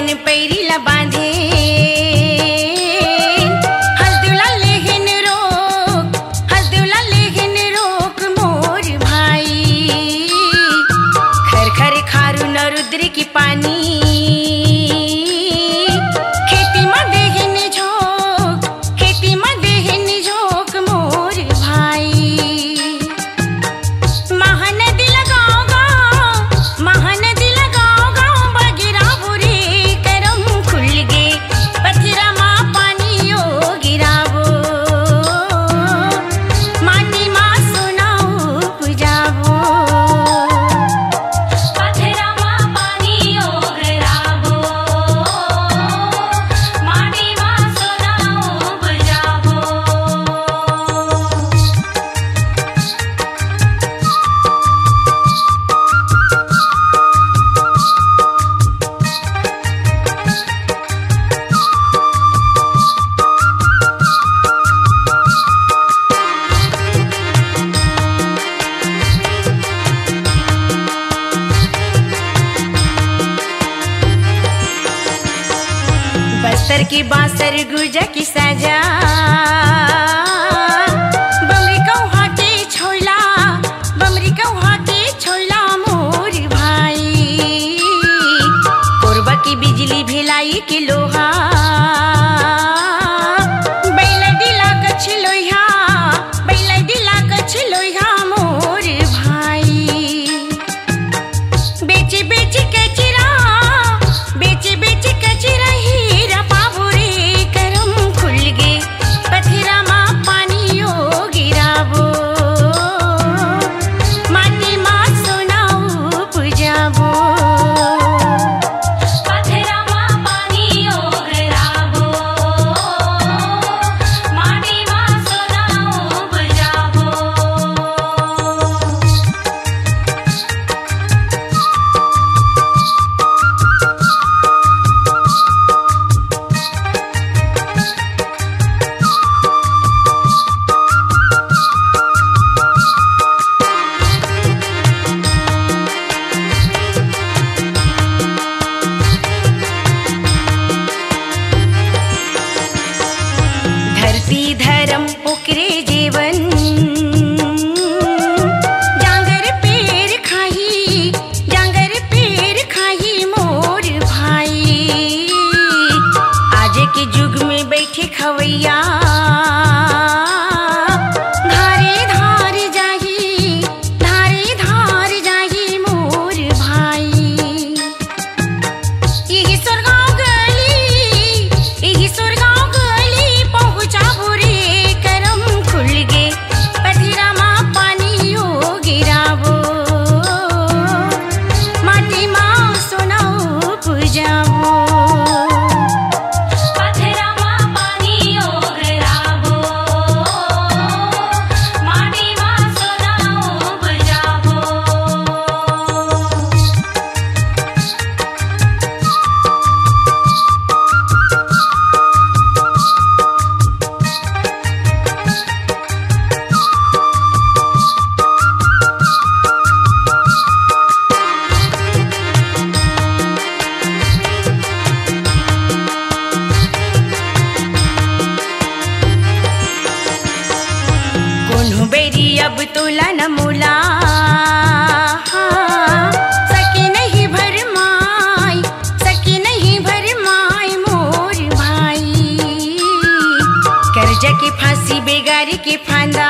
मन पैरी ला बांधे हसदुला लेहिन रोक मोर भाई खर खर खारू न रुद्र की पानी बस्तर की बांसर गुर्जा की साजा बमरी कौहा के छोला मोर भाई कोरबा की बिजली भिलाई के लोहा बैला दिला कछ लोहा मोर भाई बेची बेची कचरा हीरा पाबुरे करम खुल गे पथिरा मा पानी ओ गिराबो माटी मा सोनाऊ पुजाबो पथिरा मा पानी ओ गिराबो माटी मा सोनाऊ पुजाबो। धरती धर्म ओकरे जीवन जांगर पेड़ खाही मोर भाई आज के युग में बैठे खवैया धारे धार जाही मोर भाई यही स्वर्गाव गली पहुँचाबो रे करम खुल गे पथिरा मा पानी ओ गिराबो माटी मा सोनाऊ पुजाबो पथिरा मा पानी ओ गिराबो माटी मा सोनाऊ पुजाबो। कोन्हू बेरी अब तोला न मोला सकी नहीं भर माई मोर भाई कर्जा के फांसी बेगारी के फांदा